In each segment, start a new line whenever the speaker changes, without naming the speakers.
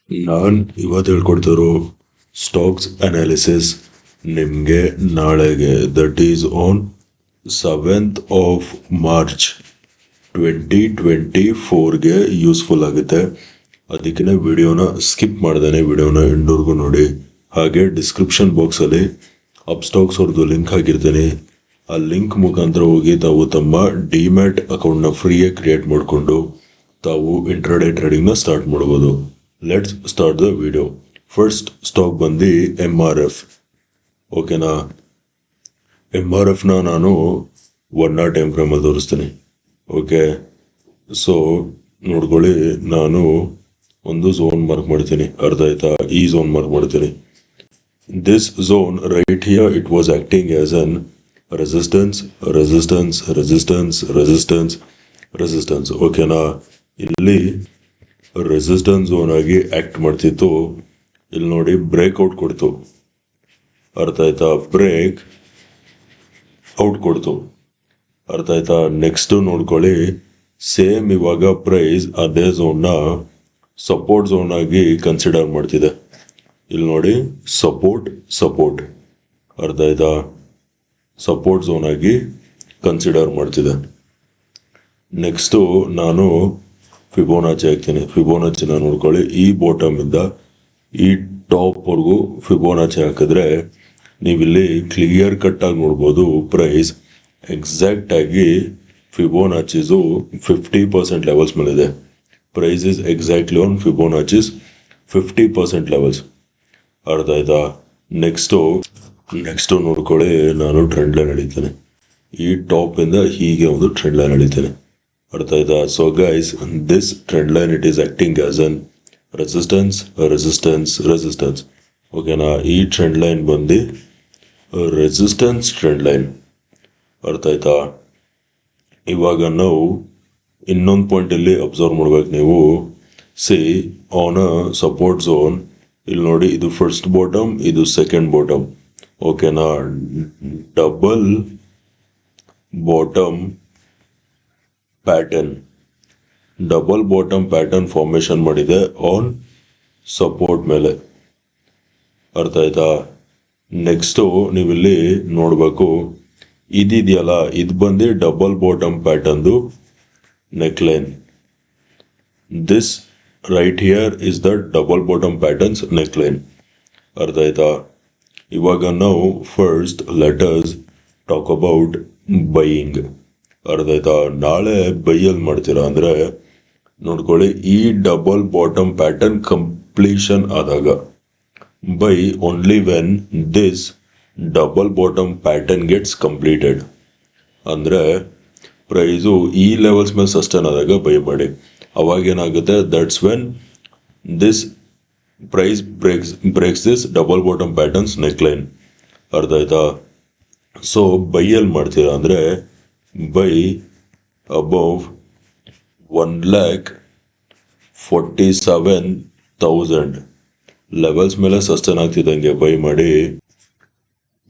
ನಾನು ಇವತ್ತು ಹೇಳ್ಕೊಡ್ತಿರೋ stocks analysis ನಿಮಗೆ ನಾಳೆಗೆ that is on 7th of March 2024ಗೆ ಯೂಸ್ಫುಲ್ ಆಗುತ್ತೆ. ಅದಕ್ಕೆ ವಿಡಿಯೋನ ಸ್ಕಿಪ್ ಮಾಡ್ದೇನೆ ವಿಡಿಯೋನ ಎಂಡ್ವರೆಗೂ ನೋಡಿ. ಹಾಗೆ ಡಿಸ್ಕ್ರಿಪ್ಷನ್ ಬಾಕ್ಸಲ್ಲಿ UPSTOX ಅವ್ರದ್ದು ಲಿಂಕ್ ಹಾಕಿರ್ತೀನಿ. ಆ ಲಿಂಕ್ ಮುಖಾಂತರ ಹೋಗಿ ತಾವು ತಮ್ಮ ಡಿಮ್ಯಾಟ್ ಅಕೌಂಟ್ನ ಫ್ರೀಯಾಗಿ ಕ್ರಿಯೇಟ್ ಮಾಡಿಕೊಂಡು ತಾವು ಇಂಟ್ರಾಡೇ ಟ್ರೇಡಿಂಗ್ನ ಸ್ಟಾರ್ಟ್ ಮಾಡ್ಬೋದು. Let's start the video. First stock ಬಂದು MRF. ಓಕೆನಾ? MRFನ ನಾನು 1 hour ಟೈಮ್ ಫ್ರೇಮಲ್ಲಿ ತೋರಿಸ್ತೀನಿ. ಓಕೆ, ಸೊ ನೋಡ್ಕೊಳ್ಳಿ, ನಾನು ಒಂದು ಝೋನ್ ಮಾರ್ಕ್ ಮಾಡ್ತೀನಿ, ಅರ್ಥ ಆಯ್ತಾ? ಈ ಝೋನ್ ಮಾರ್ಕ್ ಮಾಡ್ತೀನಿ. This zone right here it was acting as an resistance resistance resistance resistance resistance. ಓಕೆನಾ? ಇಲ್ಲಿ ರೆಸಿಸ್ಟೆನ್ಸ್ ಝೋನ್ ಆಗಿ ಆಕ್ಟ್ ಮಾಡ್ತಿತ್ತು. ಇಲ್ಲಿ ನೋಡಿ ಬ್ರೇಕ್ಔಟ್ ಕೊಡ್ತು, ಅರ್ಥ ಆಯ್ತಾ? ಬ್ರೇಕ್ ಔಟ್ ಕೊಡ್ತು, ಅರ್ಥ ಆಯ್ತಾ? ನೆಕ್ಸ್ಟ್ ನೋಡ್ಕೊಳ್ಳಿ, ಸೇಮ್ ಇವಾಗ ಪ್ರೈಸ್ ಅದೇ ಝೋನ್ನ ಸಪೋರ್ಟ್ ಝೋನ್ ಆಗಿ ಕನ್ಸಿಡರ್ ಮಾಡ್ತಿದೆ. ಇಲ್ಲಿ ನೋಡಿ ಸಪೋರ್ಟ್ ಸಪೋರ್ಟ್, ಅರ್ಥ ಆಯ್ತಾ? ಸಪೋರ್ಟ್ ಝೋನ್ ಆಗಿ ಕನ್ಸಿಡರ್ ಮಾಡ್ತಿದೆ. ನೆಕ್ಸ್ಟು ನಾನು ಫಿಬೋನಾಚಿ ಹಾಕ್ತೀನಿ. ಫಿಬೋನಾಚಿನ ನೋಡ್ಕೊಳ್ಳಿ, ಈ ಬಾಟಮ್ ಇಂದ ಈ ಟಾಪ್ವರೆಗೂ ಫಿಬೋನಾಚಿ ಹಾಕಿದ್ರೆ ನೀವಿಲ್ಲಿ ಕ್ಲಿಯರ್ ಕಟ್ ಆಗಿ ನೋಡ್ಬೋದು. ಪ್ರೈಸ್ ಎಕ್ಸಾಕ್ಟ್ ಆಗಿ ಫಿಬೋನಾಚಿಸು 50% ಲೆವೆಲ್ಸ್ ಮೇಲಿದೆ. Price is exactly on Fibonacci's 50% levels, ಅರ್ಥ ಆಯ್ತಾ? ನೆಕ್ಸ್ಟು ನೋಡ್ಕೊಳ್ಳಿ, ನಾನು ಟ್ರೆಂಡ್ ಲೈನ್ ಎಳಿತೇನೆ. ಈ ಟಾಪ್ ಇಂದ ಹೀಗೆ ಒಂದು ಟ್ರೆಂಡ್ ಲೈನ್ ಎಳಿತೇನೆ, ಅರ್ಥ ಆಯ್ತಾ? So guys, this trend line it is acting as an resistance resistance resistance. ಓಕೆನಾ? ಈ ಟ್ರೆಂಡ್ ಲೈನ್ ಬಂದು ರೆಸಿಸ್ಟೆನ್ಸ್ ಟ್ರೆಂಡ್ ಲೈನ್, ಅರ್ಥ ಆಯ್ತಾ? ಇವಾಗ ನಾವು ಇನ್ನೊಂದು ಪಾಯಿಂಟಲ್ಲಿ ಅಬ್ಸರ್ವ್ ಮಾಡ್ಬೇಕು ನೀವು. C on a support zone, ಇಲ್ಲಿ ನೋಡಿ, ಇದು ಫಸ್ಟ್ ಬಾಟಮ್, ಇದು ಸೆಕೆಂಡ್ ಬಾಟಮ್. ಓಕೆನಾ? Double bottom pattern, double bottom pattern formation ಮಾಡಿದೆ ಆನ್ ಸಪೋರ್ಟ್ ಮೇಲೆ, ಅರ್ಥ ಆಯ್ತಾ? ನೆಕ್ಸ್ಟು ನೀವಿಲ್ಲಿ ನೋಡಬೇಕು, ಇದಿದೆಯಲ್ಲ, ಇದು ಬಂದು double bottom ಪ್ಯಾಟರ್ನ್ದು neckline. This right here is the double bottom pattern's neckline, ಅರ್ಥ ಆಯ್ತಾ? ಇವಾಗ ನಾವು first let's talk about buying, ಅರ್ಥ ಆಯ್ತಾ? ನಾಳೆ ಬೈಯಲ್ಲಿ ಮಾಡ್ತೀರಾ ಅಂದರೆ ನೋಡ್ಕೊಳ್ಳಿ, ಈ ಡಬಲ್ ಬಾಟಮ್ ಪ್ಯಾಟರ್ನ್ ಕಂಪ್ಲೀಷನ್ ಆದಾಗ, buy only when this double bottom pattern gets completed. ಅಂದರೆ ಪ್ರೈಸು ಈ ಲೆವೆಲ್ಸ್ ಮೇಲೆ ಸಸ್ಟೈನ್ ಆದಾಗ ಬೈ ಮಾಡಿ. ಅವಾಗೇನಾಗುತ್ತೆ, that's when this price breaks this double bottom pattern's neckline, ಅರ್ಥ ಆಯ್ತಾ? ಸೊ ಬೈಯಲ್ಲಿ ಮಾಡ್ತೀರಾ ಅಂದರೆ ಬೈ ಅಬೌವ್ 1,47,000 ಲೆವೆಲ್ಸ್ ಮೇಲೆ ಸಸ್ಟೈನ್ ಆಗ್ತಿದ್ದಂಗೆ ಬೈ ಮಾಡಿ.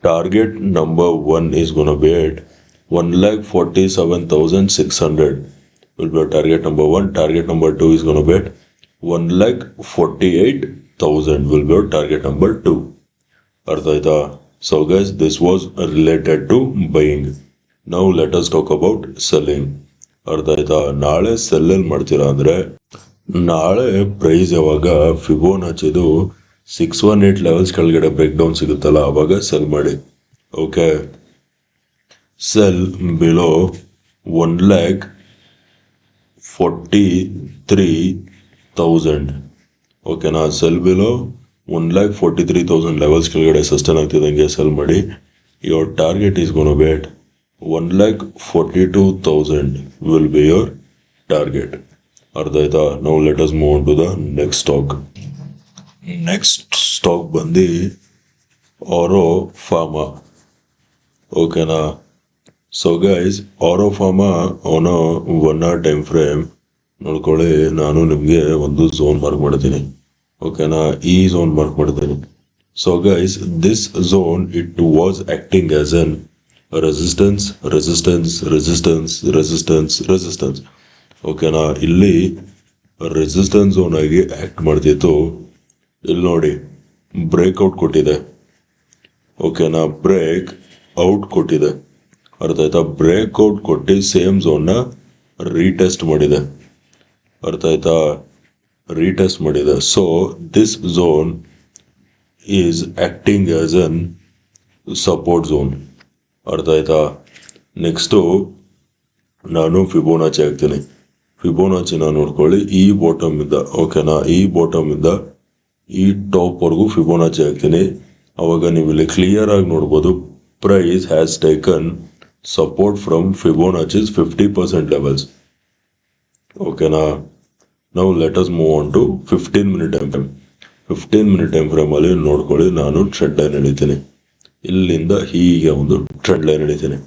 Target number 1 is going to be at 1,47,600 will be our target number 1. Target number 2 is going to be at 1,48,000 will be our target number 2. ಅರ್ಥ ಆಯ್ತಾ? So guys, this was related to buying. Now let us talk about selling. ಅರ್ಥ ಆಯ್ತಾ? ನಾಳೆ ಸೆಲ್ಲಲ್ಲಿ ಮಾಡ್ತೀರಾ ಅಂದರೆ ನಾಳೆ price ಯಾವಾಗ ಫಿಬೋನಾಚಿದು 618 ಲೆವೆಲ್ಸ್ ಕೆಳಗಡೆ ಬ್ರೇಕ್ ಡೌನ್ ಸಿಗುತ್ತಲ್ಲ, ಆವಾಗ ಸೆಲ್ ಮಾಡಿ. Okay, sell below 1,43,000. ಓಕೆನಾ? ಸೆಲ್ ಬಿಲೋ 1,43,000 ಲೆವೆಲ್ಸ್ ಕೆಳಗಡೆ ಸಸ್ಟೈನ್ ಆಗ್ತಿದ್ದಂಗೆ ಸೆಲ್ ಮಾಡಿ. Your target is gonna be at 1,42,000 will be your target. ಅರ್ಥ ಆಯ್ತಾ? Now let us move on to the next stock. Next stock ಬಂದು AUROPHARMA. ಓಕೆನಾ? So guys, AUROPHARMA on a 1 hour time frame ನೋಡ್ಕೊಳ್ಳಿ, ನಾನು ನಿಮಗೆ ಒಂದು zone mark ಮಾಡ್ತೀನಿ. ಓಕೆನಾ? ಈ ಝೋನ್ ಮಾರ್ಕ್ ಮಾಡ್ತೀನಿ. So guys, this zone it was acting as an resistance resistance resistance resistance resistance. ಓಕೆನಾ? ಇಲ್ಲಿ ರೆಸಿಸ್ಟೆನ್ಸ್ ಝೋನ್ ಆಗಿ ಆಕ್ಟ್ ಮಾಡ್ತಿತ್ತು. ಇಲ್ಲಿ ನೋಡಿ ಬ್ರೇಕ್ಔಟ್ ಕೊಟ್ಟಿದೆ. ಓಕೆನಾ, ಬ್ರೇಕ್ ಔಟ್ ಕೊಟ್ಟಿದೆ. ಅರ್ಥ ಆಯ್ತಾ? ಬ್ರೇಕ್ಔಟ್ ಕೊಟ್ಟು ಸೇಮ್ ಝೋನ್ನ ರೀಟೆಸ್ಟ್ ಮಾಡಿದೆ. ಅರ್ಥ ಆಯ್ತಾ? ರೀಟೆಸ್ಟ್ ಮಾಡಿದೆ. So this zone is acting as an support zone. ಅರ್ಥ ಆಯ್ತಾ? ನೆಕ್ಸ್ಟು ನಾನು ಫಿಬೋನಾಚಿ ಹಾಕ್ತೀನಿ. ಫಿಬೋನಾಚಿನ ನೋಡ್ಕೊಳ್ಳಿ. ಈ ಬಾಟಮ್ ಇಂದ, ಓಕೆನಾ, ಈ ಬಾಟಮ್ ಇಂದ ಈ ಟಾಪ್ ವರೆಗೂ ಫಿಬೋನಾಚಿ ಹಾಕ್ತೀನಿ. ಅವಾಗ ನೀವು ಇಲ್ಲಿ ಕ್ಲಿಯರ್ ಆಗಿ ನೋಡ್ಬೋದು, price has taken support from Fibonacci's 50% levels. ಓಕೆನಾ. ನಾವು let us move on to 15 minute time frame. 15 minute time frame ಅಲ್ಲಿ ನೋಡ್ಕೊಳ್ಳಿ, ನಾನು ಟ್ರೆಂಡ್ ಲೈನ್ ಎಳಿತೀನಿ. ಇಲ್ಲಿಂದ ಹೀಗೆ ಒಂದು ಟ್ರೆಂಡ್ ಲೈನ್ ಎಳಿತೀನಿ.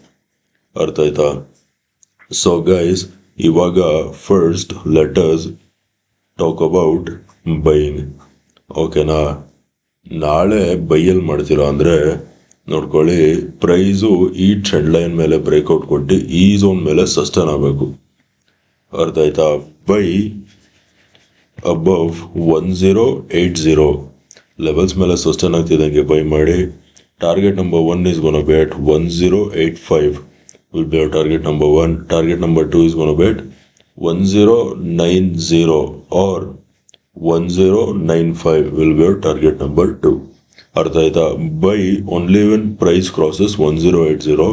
ಅರ್ಥ ಆಯ್ತಾ? ಸೊ ಗೈಸ್, ಇವಾಗ first let us talk about buying. ಓಕೆನಾ. ನಾಳೆ ಬೈಯಲ್ಲಿ ಮಾಡ್ತೀರಾ ಅಂದರೆ ನೋಡ್ಕೊಳ್ಳಿ, ಪ್ರೈಸು ಈ ಟ್ರೆಂಡ್ ಲೈನ್ ಮೇಲೆ ಬ್ರೇಕ್ಔಟ್ ಕೊಟ್ಟು ಈ ಝೋನ್ ಮೇಲೆ ಸಸ್ಟೈನ್ ಆಗಬೇಕು. ಅರ್ಥ ಆಯ್ತಾ? ಬೈ ಅಬವ್ 1080 ಲೆವೆಲ್ಸ್ ಮೇಲೆ ಸಸ್ಟೈನ್ ಆಗ್ತಿದ್ದಂಗೆ ಬೈ ಮಾಡಿ. Target number 1 is gonna be at 1085 will be our target number 1. Target number 2 is gonna be at 1090 or 1095 will be our target number 2. ಅರ್ಥ ಆಯ್ತಾ? Buy only when price crosses 1080.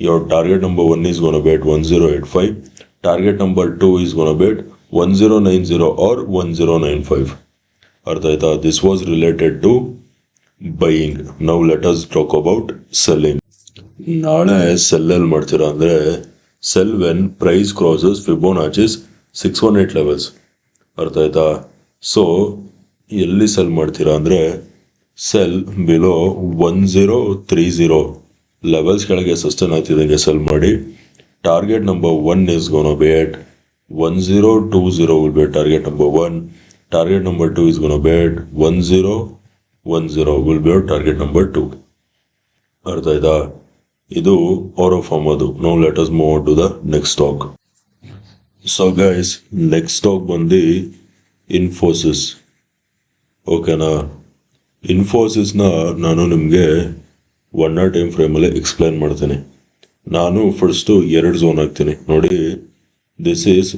your target number 1 is gonna be at 1085. target number 2 is gonna be at 1090 or 1095. ಅರ್ಥ ಆಯ್ತಾ? This was related to buying. ನಾವು let us talk about selling. ನಾಳೆ sell ಎಲ್ಲಿ ಮಾಡ್ತೀರಾ ಅಂದರೆ, sell when price crosses Fibonacci's 618 levels. ಅರ್ಥ ಆಯ್ತಾ? So ಎಲ್ಲಿ ಸೆಲ್ ಮಾಡ್ತೀರಾ ಅಂದರೆ, ಸೆಲ್ ಬಿಲೋ 1030 ಲೆವೆಲ್ಸ್ ಕೆಳಗೆ ಸಸ್ಟೈನ್ ಆಗ್ತಿದ್ದಂಗೆ ಸೆಲ್ ಮಾಡಿ. Target number 1 is gonna be at 1020 will be target number 1. target number 2 is gonna be at 1010 will be our target number 2. ಅರ್ಥ ಆಯ್ತಾ? ಇದು AUROPHARMAದು. Now let us move on to the next stock. So guys, next stock ಬಂದು INFOSYS. ಓಕೆನಾ. ಇನ್ಫೋಸಿಸ್ನ ನಾನು ನಿಮಗೆ 1 hour time ಫ್ರೇಮಲ್ಲಿ explain ಮಾಡ್ತೀನಿ. ನಾನು first 2 zone ಹಾಕ್ತೀನಿ ನೋಡಿ. ದಿಸ್ ಈಸ್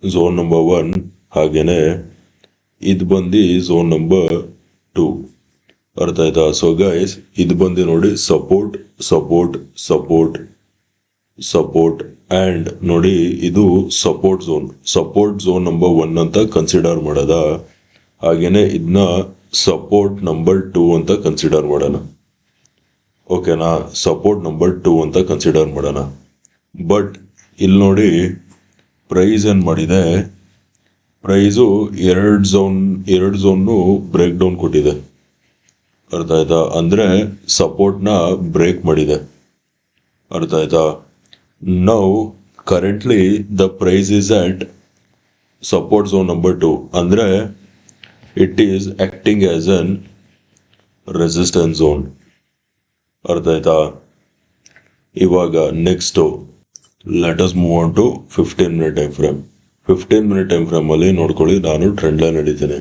ಝೋನ್ ನಂಬರ್ 1, ಹಾಗೇನೆ ಇದು ಬಂದು ಝೋನ್ ನಂಬರ್ 2. ಅರ್ಥ ಆಯ್ತಾ? ಸೊ ಗೈಸ್, ಇದು ಬಂದು ನೋಡಿ support support support support and ನೋಡಿ ಇದು ಸಪೋರ್ಟ್ ಝೋನ್ ನಂಬರ್ 1 ಅಂತ ಕನ್ಸಿಡರ್ ಮಾಡೋದ. ಹಾಗೇನೆ ಇದನ್ನ ಸಪೋರ್ಟ್ ನಂಬರ್ 2 ಅಂತ ಕನ್ಸಿಡರ್ ಮಾಡೋಣ. ಓಕೆನಾ, ಸಪೋರ್ಟ್ ನಂಬರ್ 2 ಅಂತ ಕನ್ಸಿಡರ್ ಮಾಡೋಣ. ಬಟ್ ಇಲ್ಲಿ ನೋಡಿ ಪ್ರೈಸ್ ಏನು ಮಾಡಿದೆ, ಪ್ರೈಸು ಎರಡು ಝೋನ್ನು ಬ್ರೇಕ್ ಡೌನ್ ಕೊಟ್ಟಿದೆ. ಅರ್ಥ ಆಯ್ತಾ? ಅಂದರೆ ಸಪೋರ್ಟ್ನ ಬ್ರೇಕ್ ಮಾಡಿದೆ. ಅರ್ಥ ಆಯ್ತಾ? Now currently the price is at support zone number 2, ಅಂದರೆ it is acting as an resistance zone. ಅರ್ಥ ಆಯ್ತಾ? ಇವಾಗ next let us move on to 15 minute time frame. 15 minute time ಫ್ರೇಮಲ್ಲಿ ನೋಡ್ಕೊಳ್ಳಿ, ನಾನು ಟ್ರೆಂಡ್ ಲೈನ್ ಹಿಡಿತೀನಿ.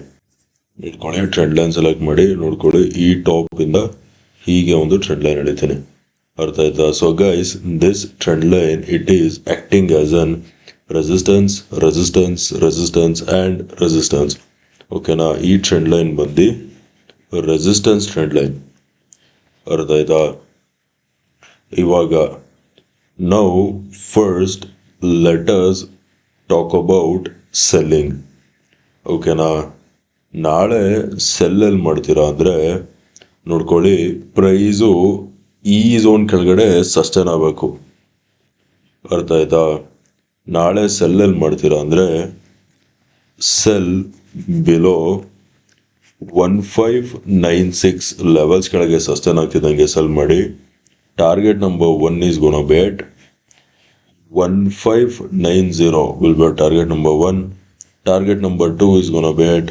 ಇಟ್ಕೊಳ್ಳಿ, ಟ್ರೆಂಡ್ ಲೈನ್ ಸೆಲೆಕ್ಟ್ ಮಾಡಿ ನೋಡ್ಕೊಳ್ಳಿ, ಈ ಟಾಪ್ ಇಂದ ಹೀಗೆ ಒಂದು ಟ್ರೆಂಡ್ ಲೈನ್ ಹಿಡಿತೀನಿ. ಅರ್ಥ ಆಯ್ತಾ? So guys, this trend line it is acting as an resistance resistance resistance and resistance. ಓಕೆನಾ? ಈ ಟ್ರೆಂಡ್ ಲೈನ್ ಬಂದು ರೆಸಿಸ್ಟೆನ್ಸ್ ಟ್ರೆಂಡ್ ಲೈನ್. ಅರ್ಥ ಆಯ್ತಾ? ಇವಾಗ ನಾವು first let us talk about selling. ಓಕೆನಾ? ನಾಳೆ ಸೆಲ್ಲಲ್ಲಿ ಮಾಡ್ತೀರಾ ಅಂದರೆ ನೋಡ್ಕೊಳ್ಳಿ, ಪ್ರೈಸು ಈ ಝೋನ್ ಕೆಳಗಡೆ ಸಸ್ಟೈನ್ ಆಗಬೇಕು. ಅರ್ಥ ಆಯ್ತಾ? ನಾಳೆ ಸೆಲ್ಲಲ್ಲಿ ಮಾಡ್ತೀರಾ ಅಂದರೆ ಸೆಲ್ ಬಿಲೋ 1596 ಲೆವೆಲ್ಸ್ ಕೆಳಗೆ ಸಸ್ಟೈನ್ ಆಗ್ತಿದ್ದಂಗೆ ಸೆಲ್ ಮಾಡಿ. Target number 1 is gonna be at 1590 will be target number 1. Target number 2 is gonna be at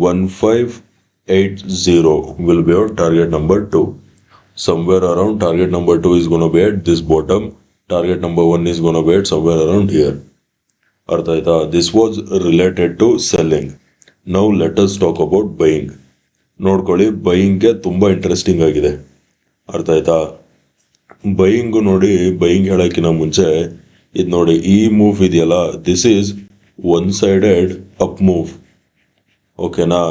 1580 will be our target number 2. Somewhere around target number 2 is gonna be at this bottom. Target number 1 is gonna be at somewhere around here. ಅರ್ಥ ಆಯ್ತಾ? This was related to selling. Now let us talk about buying. ನೋಡ್ಕೊಳ್ಳಿ, ಬೈಯಿಂಗ್ಗೆ ತುಂಬ interesting ಆಗಿದೆ. ಅರ್ಥ ಆಯ್ತಾ? Buying ನೋಡಿ, buying ಹೇಳೋಕ್ಕಿಂತ ಮುಂಚೆ ಇದು ನೋಡಿ, ಈ ಮೂವ್ ಇದೆಯಲ್ಲ, this is one sided up move. ಓಕೆನಾ?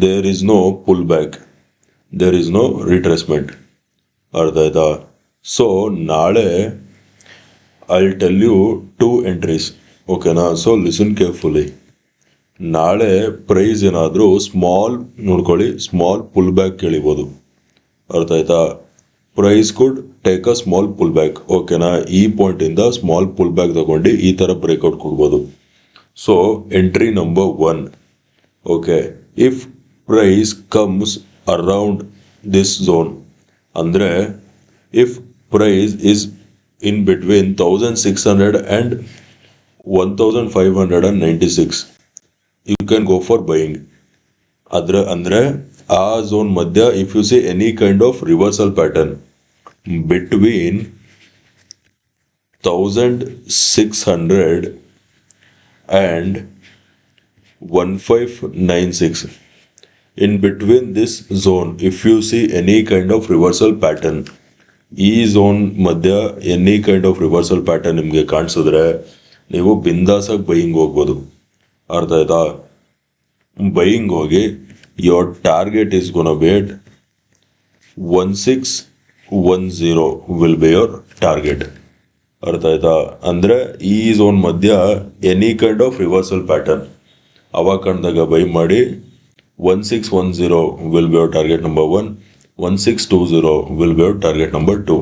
There is no pull back, there is no retracement. ಅರ್ಥ ಆಯ್ತಾ? ಸೊ ನಾಳೆ I will tell you 2 entries. ಓಕೆನಾ? So listen carefully. ನಾಳೆ ಪ್ರೈಸ್ ಏನಾದರೂ ನೋಡ್ಕೊಳ್ಳಿ, ಸ್ಮಾಲ್ ಪುಲ್ ಬ್ಯಾಕ್ ಕೇಳಿಬೋದು. ಅರ್ಥ ಆಯ್ತಾ? Price could take a small pull back. ಓಕೆನಾ? ಈ ಪಾಯಿಂಟಿಂದ ಸ್ಮಾಲ್ ಪುಲ್ ಬ್ಯಾಕ್ ತಗೊಂಡು ಈ ಥರ ಬ್ರೇಕ್ಔಟ್ ಕೊಡ್ಬೋದು. So entry number 1. Okay, if price comes around this zone, ಅಂದರೆ if price is in between 1600 and 1596, you can go for buying. ಅಂದರೆ ಆ zone ಮಧ್ಯ if you see any kind of reversal pattern between 1600 and 1596, in between this zone if you see any kind of reversal pattern, ಈ zone ಮಧ್ಯ any kind of reversal pattern ನಿಮಗೆ ಕಾಣಿಸಿದ್ರೆ ನೀವು ಬಿಂದಾಸಾಗಿ buying ಹೋಗ್ಬೋದು. ಅರ್ಥ ಆಯ್ತಾ? ಬೈಯಿಂಗ್ ಹೋಗಿ your target is ಗೋನ bait 1610 will be your target. ಅರ್ಥ ಆಯ್ತಾ? ಅಂದರೆ ಈ ಝೋನ್ ಮಧ್ಯ any kind of reversal pattern ಅವಾಗ ಕಂಡಾಗ ಬೈ ಮಾಡಿ. 1610 will be your target number 1, 1620 will be your target number 2.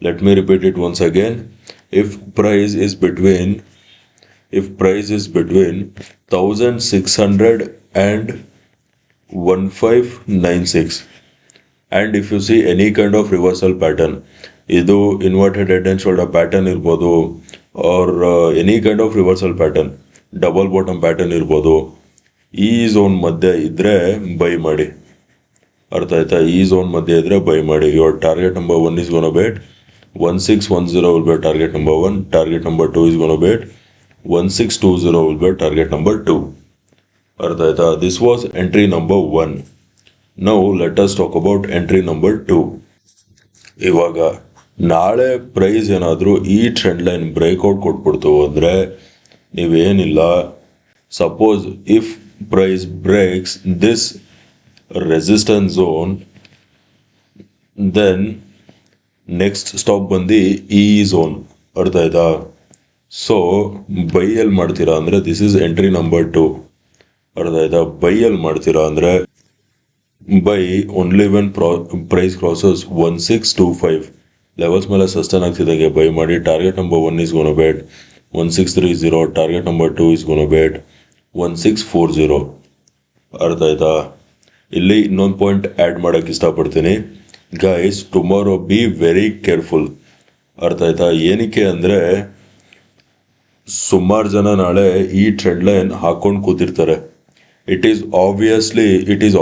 Let me repeat it once again. If price is between 1600 and 1596, and if you see any kind of reversal pattern, ಇದು inverted head and shoulder pattern ಇರ್ಬೋದು, or any kind of reversal pattern, double bottom pattern ಇರ್ಬೋದು, ಈ zone ಮಧ್ಯೆ ಇದ್ರೆ by ಮಾಡಿ. ಅರ್ಥ ಆಯ್ತಾ? ಈ ಝೋನ್ ಮಧ್ಯೆ ಇದ್ರೆ ಬೈ ಮಾಡಿ. Your target number 1 is gonna bet 1610 will be target number 1, target number 2 is gonna bet 1620 will be target number 2. ಅರ್ಥ ಆಯ್ತಾ? This was entry number 1. Now let us talk about entry number 2. ಇವಾಗ ನಾಳೆ price ಏನಾದರೂ ಈ trend line breakout ಕೊಟ್ಬಿಡ್ತು ಅಂದರೆ ನೀವೇನಿಲ್ಲ, suppose if price breaks this resistance zone, then next stop ಬಂದು ಈ ಝೋನ್. ಅರ್ಥ ಆಯ್ತಾ? ಸೊ ಬೈಯಲ್ಲಿ ಮಾಡ್ತೀರಾ ಅಂದರೆ ದಿಸ್ ಇಸ್ ಎಂಟ್ರಿ ನಂಬರ್ 2. ಅರ್ಥ ಆಯ್ತಾ? ಬೈಯಲ್ಲಿ ಮಾಡ್ತೀರಾ ಅಂದರೆ buy only when price crosses 1625 levels ಮೇಲೆ ಸಸ್ಟೈನ್ ಆಗ್ತಿದ್ದಾಗೆ ಬೈ ಮಾಡಿ. Target number 1 is gonna bet 1630, target number 2 is gonna bet 1640. ಅರ್ಥ ಆಯ್ತಾ? ಇಲ್ಲಿ ಇನ್ನೊಂದು ಪಾಯಿಂಟ್ ಆ್ಯಡ್ ಮಾಡೋಕ್ಕೆ ಇಷ್ಟಪಡ್ತೀನಿ. Guys, tomorrow B very careful. ಅರ್ಥ ಆಯ್ತಾ? ಏನಕ್ಕೆ ಅಂದರೆ ಸುಮಾರು ಜನ ನಾಳೆ ಈ ಟ್ರೆಂಡ್ ಲೈನ್ ಹಾಕೊಂಡು ಕೂತಿರ್ತಾರೆ. It is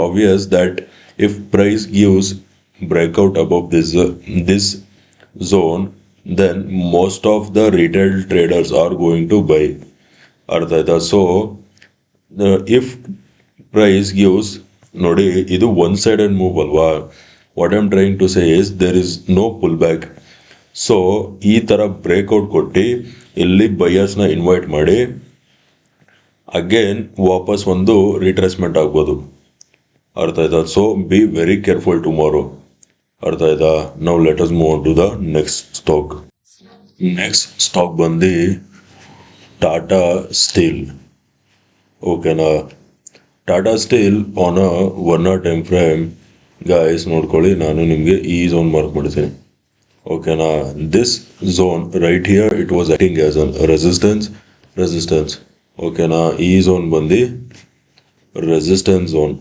obvious that if price gives breakout above this zone, then most of the retail traders are going to buy. ಅರ್ಥ ಆಯ್ತಾ? ಸೊ ಇಫ್ ಪ್ರೈಸ್ ಗಿವ್ಸ್, ನೋಡಿ ಇದು ಒನ್ ಸೈಡೆಡ್ ಮೂವ್ ಅಲ್ವಾ. What I am trying to say is there is no pull back. So ಈ ಥರ breakout ಕೊಟ್ಟು ಇಲ್ಲಿ ಬೈಯರ್ಸ್ನ invite ಮಾಡಿ ಅಗೇನ್ ವಾಪಸ್ ಒಂದು ರಿಟ್ರೇಸ್ಮೆಂಟ್ ಆಗ್ಬೋದು. ಅರ್ಥ ಆಯ್ತಾ? So be very careful tomorrow. ಅರ್ಥ ಆಯ್ತಾ? ನಾವು let us move on to the next stock. Next stock ಬಂದು ಟಾಟಾ ಸ್ಟೀಲ್. ಓಕೆನಾ? Tata Steel on a 1 hour time frame. Guys ನೋಡ್ಕೊಳ್ಳಿ, ನಾನು ನಿಮಗೆ ಈ ಝೋನ್ ಮಾರ್ಕ್ ಮಾಡ್ತೀನಿ. ಓಕೆನಾ? This zone right here it was acting as an resistance. ಓಕೆನಾ? ಈ ಝೋನ್ ಬಂದು ರೆಸಿಸ್ಟೆನ್ಸ್ ಝೋನ್.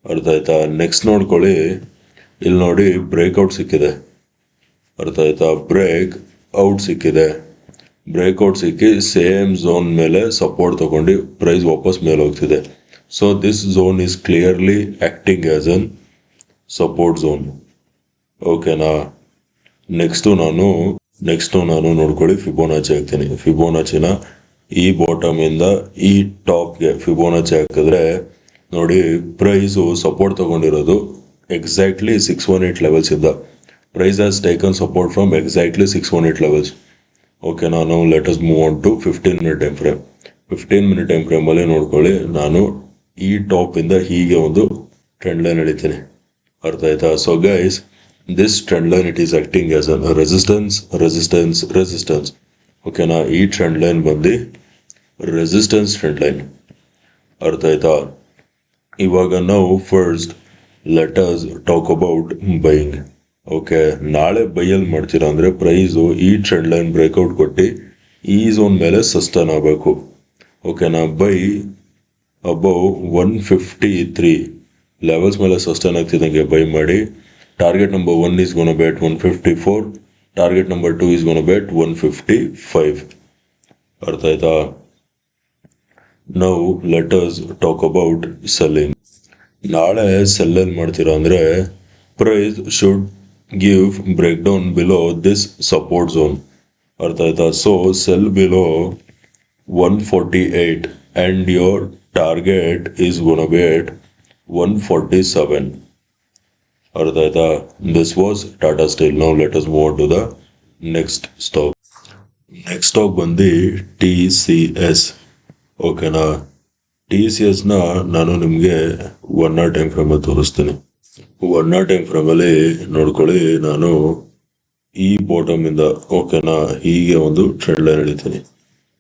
ಅರ್ಥ ಆಯ್ತಾ? ನೆಕ್ಸ್ಟ್ ನೋಡ್ಕೊಳ್ಳಿ, ಇಲ್ಲಿ ನೋಡಿ ಬ್ರೇಕ್ಔಟ್ ಸಿಕ್ಕಿದೆ. ಅರ್ಥ ಆಯ್ತಾ? ಬ್ರೇಕ್ಔಟ್ ಸಿಕ್ಕಿ ಸೇಮ್ ಝೋನ್ ಮೇಲೆ ಸಪೋರ್ಟ್ ತಗೊಂಡು ಪ್ರೈಸ್ ವಾಪಸ್ ಮೇಲೆ ಹೋಗ್ತಿದೆ. So this zone is clearly acting as an support zone. ಓಕೆನಾ? ನೆಕ್ಸ್ಟು ನಾನು ನೋಡ್ಕೊಳ್ಳಿ ಫಿಬೋನಾಚಿ ಹಾಕ್ತೀನಿ. ಫಿಬೋನಾಚಿನ ಈ ಬಾಟಮ್ ಇಂದ ಈ ಟಾಪ್ಗೆ ಫಿಬೋನಚಿ ಹಾಕಿದ್ರೆ ನೋಡಿ ಪ್ರೈಸು ಸಪೋರ್ಟ್ ತಗೊಂಡಿರೋದು ಎಕ್ಸಾಕ್ಟ್ಲಿ 618 ಲೆವೆಲ್ಸ್ ಇಂದ. Price has taken support from exactly 618 levels. Okay, ನಾನು let us move on to 15 minute time frame. 15 minute time frame ಅಲ್ಲಿ ನೋಡ್ಕೊಳ್ಳಿ, ನಾನು ಈ ಟಾಪ್ ಇಂದ ಹೀಗೆ ಒಂದು ಟ್ರೆಂಡ್ ಲೈನ್ ಎಳಿತೀನಿ. ಅರ್ಥ ಆಯ್ತಾ? So guys, this trend line it is acting as an resistance resistance resistance. ಓಕೆನಾ? ಈ ಟ್ರೆಂಡ್ ಲೈನ್ ಬಂದು ರೆಸಿಸ್ಟೆನ್ಸ್ ಟ್ರೆಂಡ್ ಲೈನ್. ಅರ್ಥ ಆಯ್ತಾ? ಇವಾಗ ನಾವು first let us talk about buying. Okay, ನಾಳೆ ಬೈಯಲ್ಲಿ ಮಾಡ್ತೀರಾ ಅಂದರೆ ಪ್ರೈಸು ಈ ಟ್ರೆಂಡ್ ಲೈನ್ ಬ್ರೇಕ್ಔಟ್ ಕೊಟ್ಟು ಈ ಝೋನ್ ಮೇಲೆ ಸಸ್ಟೈನ್ ಆಗಬೇಕು. ಓಕೆನಾ? ಬೈ ಅಬೌವ್ 153 ಲೆವೆಲ್ಸ್ ಮೇಲೆ ಸಸ್ಟೈನ್ ಆಗ್ತಿದ್ದಂಗೆ ಬೈ ಮಾಡಿ. Target number 1 is gonna bet 154. Target number 2 is gonna bet 155. ಅರ್ಥ ಆಯ್ತಾ? Now let us talk about selling. ನಾಳೆ ಸೆಲ್ ಏನು ಮಾಡ್ತೀರಾ ಅಂದರೆ price should give break down below this support zone. ಅರ್ಥ ಆಯ್ತಾ? So sell below 148 and your target is gonna be at 147. ಅರ್ಥ ಆಯ್ತಾ? This was Tata Steel. Now let us move on to the next stock. Next stock ಬಂದು TCS. ಓಕೆನಾ? TCS ನ ನಾನು ನಿಮಗೆ 1 hour time ಫ್ರೇಮಲ್ಲಿ ತೋರಿಸ್ತೀನಿ. 1 hour ಟೈಮ್ ಫ್ರೇಮಲ್ಲಿ ನೋಡ್ಕೊಳ್ಳಿ, ನಾನು ಈ ಬಾಟಮ್ ಇಂದ ಓಕೆನಾ ಹೀಗೆ ಒಂದು ಟ್ರೆಂಡ್ ಲೈನ್ ಎಳಿತೀನಿ.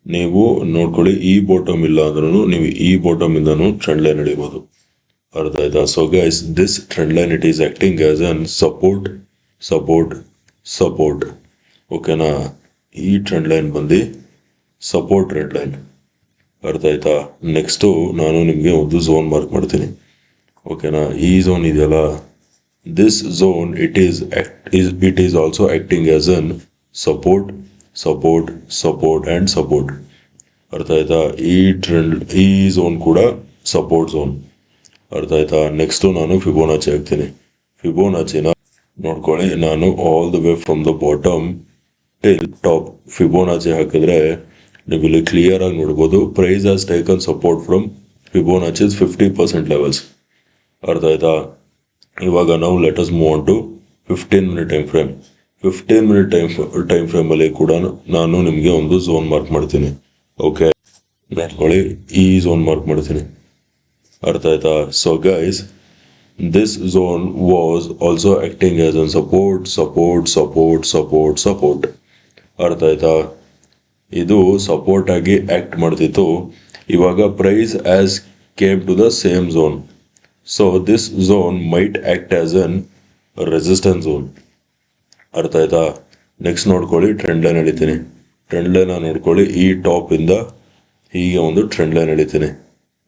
ನೀವು ನೋಡ್ಕೊಳ್ಳಿ, ಈ ಬಾಟಮ್ ಇಲ್ಲ ಅಂದ್ರೂ ನೀವು ಈ ಬಾಟಮ್ ಇಂದನೂ ಟ್ರೆಂಡ್ ಲೈನ್ ಎಳಿಬಹುದು. ಅರ್ಥ ಆಯ್ತಾ? So guys, this trend line it is acting as an support support support. ಓಕೆನಾ? ಈ ಟ್ರೆಂಡ್ ಲೈನ್ ಬಂದು ಸಪೋರ್ಟ್ ಟ್ರೆಂಡ್ ಲೈನ್. ಅರ್ಥ ಆಯ್ತಾ? ನೆಕ್ಸ್ಟು ನಾನು ನಿಮಗೆ ಒಂದು ಝೋನ್ ಮಾರ್ಕ್ ಮಾಡ್ತೀನಿ. ಓಕೆನಾ? ಈ ಝೋನ್ ಇದೆಯಲ್ಲ, this zone it is also acting as an support support support and support. ಅರ್ಥ ಆಯ್ತಾ? ಈ ಝೋನ್ ಕೂಡ ಸಪೋರ್ಟ್ ಝೋನ್. ಅರ್ಥ ಆಯ್ತಾ? ನೆಕ್ಸ್ಟು ನಾನು ಫಿಬೋನಾಚಿ ಹಾಕ್ತೀನಿ. ಫಿಬೋನಾಚಿನ ನೋಡ್ಕೊಳ್ಳಿ, ನಾನು all the way from the bottom till top Fibonacci ಹಾಕಿದ್ರೆ ನೀವು ಇಲ್ಲಿ ಕ್ಲಿಯರ್ ಆಗಿ ನೋಡ್ಬೋದು, price has taken support from Fibonacci's 50% levels. ಅರ್ಥ ಆಯ್ತಾ? ಇವಾಗ ನಾವು let us move on to 15 minute time frame. 15 minute time ಫ್ರೇಮಲ್ಲಿ ಕೂಡ ನಾನು ನಿಮಗೆ ಒಂದು ಝೋನ್ ಮಾರ್ಕ್ ಮಾಡ್ತೀನಿ. ಓಕೆ, ನೋಡ್ಕೊಳ್ಳಿ, ಈ ಝೋನ್ ಮಾರ್ಕ್ ಮಾಡ್ತೀನಿ. ಅರ್ಥ ಆಯ್ತಾ? So guys, this zone was also acting as an support support support support support. ಅರ್ಥ ಆಯ್ತಾ? ಇದು ಸಪೋರ್ಟ್ ಆಗಿ ಆಕ್ಟ್ ಮಾಡ್ತಿತ್ತು. ಇವಾಗ price as came to the same zone. So this zone might act as an resistance zone. ಅರ್ಥ ಆಯ್ತಾ? Next ನೋಡ್ಕೊಳ್ಳಿ, trend line ಎಳಿತೀನಿ. ಟ್ರೆಂಡ್ ಲೈನ್ ನೋಡ್ಕೊಳ್ಳಿ, ಈ ಟಾಪ್ ಇಂದ ಹೀಗೆ ಒಂದು ಟ್ರೆಂಡ್ ಲೈನ್ ಎಳಿತೀನಿ.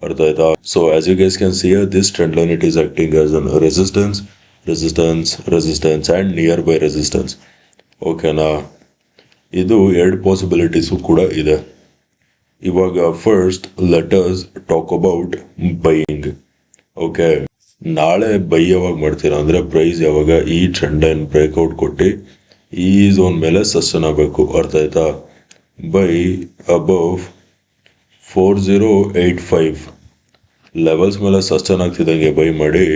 ಅರ್ಥ ಆಯ್ತಾ? So as you guys can see this trend line it is acting as an resistance resistance resistance and nearby resistance. ಓಕೆನಾ? ಇದು 2 ಪಾಸಿಬಿಲಿಟೀಸು ಕೂಡ ಇದೆ. ಇವಾಗ first let us talk about buying. Okay, ನಾಳೆ buy ಯಾವಾಗ ಮಾಡ್ತೀರಾ ಅಂದರೆ ಪ್ರೈಸ್ ಯಾವಾಗ ಈ ಟ್ರೆಂಡ್ ಲೈನ್ ಬ್ರೇಕ್ಔಟ್ ಕೊಟ್ಟು ಈ ಝೋನ್ ಮೇಲೆ ಸಸ್ಟೈನ್ ಆಗಬೇಕು. ಅರ್ಥ ಆಯ್ತಾ? ಬೈ ಅಬೌವ್ 4085 ಲೆವೆಲ್ಸ್ ಮೇಲೆ ಸಸ್ಟೈನ್ ಆಗ್ತಿದ್ದಂಗೆ ಬೈ ಮಾಡಿ.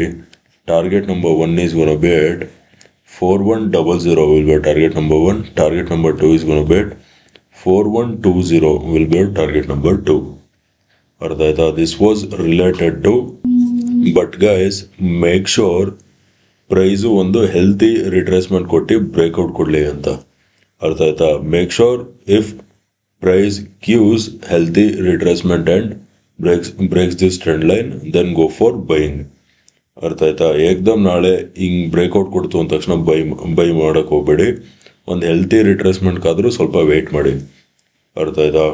Target number 1 is gonna bet 4100 will be target number 1. Target number 2 is going to bet 4120 will be target number 2. ಅರ್ಥ ಆಯ್ತಾ? This was related to, but guys, make sure price ಒಂದು healthy retracement ಕೊಟ್ಟು breakout ಕೊಡಲಿ ಅಂತ. ಅರ್ಥ ಆಯ್ತಾ? Make sure if price gives healthy retracement and breaks this trend line, then go for buying. ಅರ್ಥ ಆಯ್ತಾ? ಏಕ್ದಮ್ ನಾಳೆ ಹಿಂಗೆ ಬ್ರೇಕ್ಔಟ್ ಕೊಡ್ತು ಅಂದ ತಕ್ಷಣ ಬೈ ಮಾಡೋಕ್ಕೆ ಹೋಗ್ಬೇಡಿ. ಒಂದು ಹೆಲ್ತಿ ರಿಟ್ರೇಸ್ಮೆಂಟ್ಗಾದರೂ ಸ್ವಲ್ಪ ವೆಯ್ಟ್ ಮಾಡಿ. ಅರ್ಥ ಆಯ್ತಾ?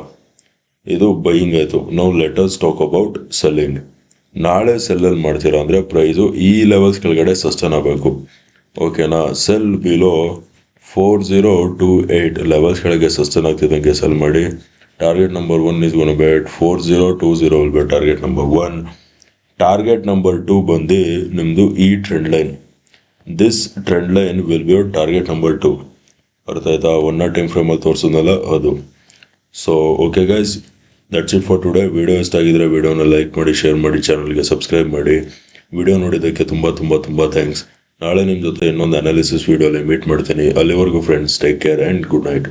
ಇದು ಬೈಯಿಂಗ್ ಆಯಿತು. ನಾವು let us talk about selling. ನಾಳೆ ಸೆಲ್ಲಲ್ಲಿ ಮಾಡ್ತೀರಾ ಅಂದರೆ ಪ್ರೈಸು ಈ ಲೆವೆಲ್ಸ್ ಕೆಳಗಡೆ ಸಸ್ಟೈನ್ ಆಗಬೇಕು. ಓಕೆನಾ? ಸೆಲ್ ಬಿಲೋ 4028 ಲೆವೆಲ್ಸ್ ಕೆಳಗೆ ಸಸ್ಟೈನ್ ಆಗ್ತಿದ್ದಂಗೆ ಸೆಲ್ ಮಾಡಿ. Target number 1 is gonna bet 4020 will be target number 1. Target number 2 ಬಂದು ನಿಮ್ಮದು ಈ trend line. This trend line will be your target number 2. ಅರ್ಥ ಆಯ್ತಾ? 1 hour ಟೈಮ್ ಫ್ರೇಮಲ್ಲಿ ತೋರಿಸೋದಲ್ಲ ಅದು. So okay guys, that's it for today. Video ಇಷ್ಟ ಆಗಿದ್ರೆ ವಿಡಿಯೋನ ಲೈಕ್ ಮಾಡಿ, ಶೇರ್ ಮಾಡಿ, ಚಾನಲ್ಗೆ ಸಬ್ಸ್ಕ್ರೈಬ್ ಮಾಡಿ. ವಿಡಿಯೋ ನೋಡಿದ್ದಕ್ಕೆ ತುಂಬ ಥ್ಯಾಂಕ್ಸ್. ನಾಳೆ ನಿಮ್ಮ ಜೊತೆ ಇನ್ನೊಂದು ಅನಾಲಿಸಿಸ್ ವಿಡಿಯೋಲಿ ಮೀಟ್ ಮಾಡ್ತೀನಿ. ಅಲ್ಲಿವರೆಗೂ friends, take care and good night.